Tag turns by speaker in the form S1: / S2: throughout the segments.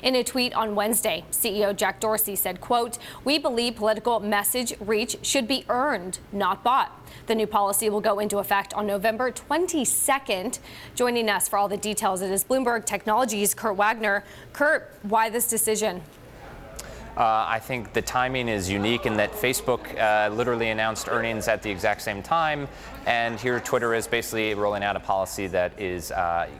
S1: In a tweet on Wednesday, CEO Jack Dorsey said, quote, "We believe political message reach should be earned, not bought." The new policy will go into effect on November 22nd. Joining us for all the details, it is Bloomberg Technology's Kurt Wagner. Kurt, why this decision?
S2: I think the timing is unique in that Facebook literally announced earnings at the exact same time, and here Twitter is basically rolling out a policy that is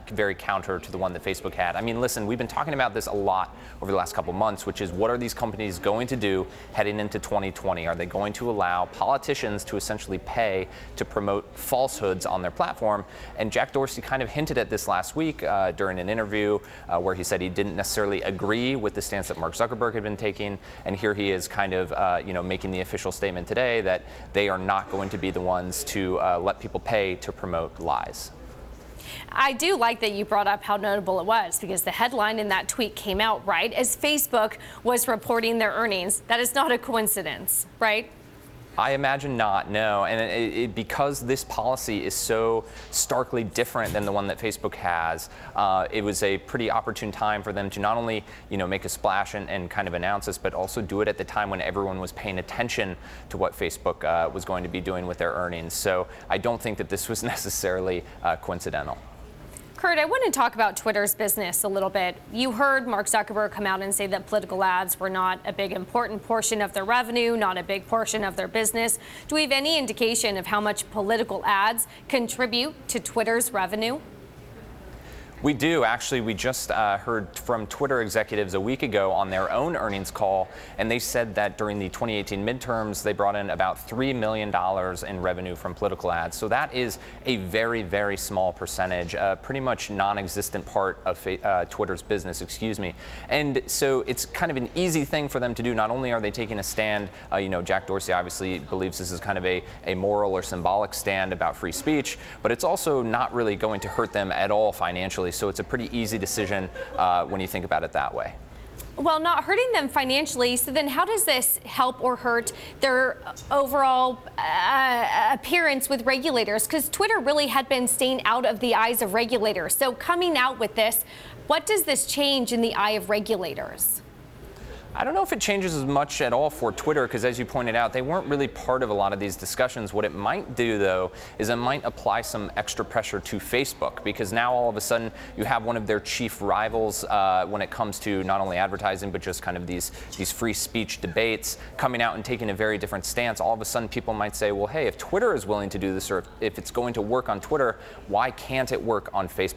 S2: very counter to the one that Facebook had. I mean, listen, we've been talking about this a lot over the last couple months, which is what are these companies going to do heading into 2020? Are they going to allow politicians to essentially pay to promote falsehoods on their platform? And Jack Dorsey kind of hinted at this last week during an interview where he said he didn't necessarily agree with the stance that Mark Zuckerberg had been taking. And here he is kind of, making the official statement today that they are not going to be the ones to let people pay to promote lies.
S1: I do like that you brought up how notable it was, because the headline in that tweet came out right as Facebook was reporting their earnings. That is not a coincidence, right?
S2: I imagine not, no. And because this policy is so starkly different than the one that Facebook has, it was a pretty opportune time for them to not only, make a splash and kind of announce this, but also do it at the time when everyone was paying attention to what Facebook was going to be doing with their earnings. So I don't think that this was necessarily coincidental.
S1: Kurt, I want to talk about Twitter's business a little bit. You heard Mark Zuckerberg come out and say that political ads were not a big important portion of their revenue, not a big portion of their business. Do we have any indication of how much political ads contribute to Twitter's revenue?
S2: We do. Actually, we just heard from Twitter executives a week ago on their own earnings call, and they said that during the 2018 midterms, they brought in about $3 million in revenue from political ads. So that is a very, very small percentage, pretty much non-existent part of Twitter's business, And so it's kind of an easy thing for them to do. Not only are they taking a stand, Jack Dorsey obviously believes this is kind of a moral or symbolic stand about free speech, but it's also not really going to hurt them at all financially. So it's a pretty easy decision when you think about it that way.
S1: Well, not hurting them financially. So then how does this help or hurt their overall appearance with regulators? Because Twitter really had been staying out of the eyes of regulators. So coming out with this, what does this change in the eye of regulators?
S2: I don't know if it changes as much at all for Twitter, because as you pointed out, they weren't really part of a lot of these discussions. What it might do, though, is it might apply some extra pressure to Facebook, because now all of a sudden you have one of their chief rivals when it comes to not only advertising, but just kind of these free speech debates coming out and taking a very different stance. All of a sudden people might say, well, hey, if Twitter is willing to do this, or if it's going to work on Twitter, why can't it work on Facebook?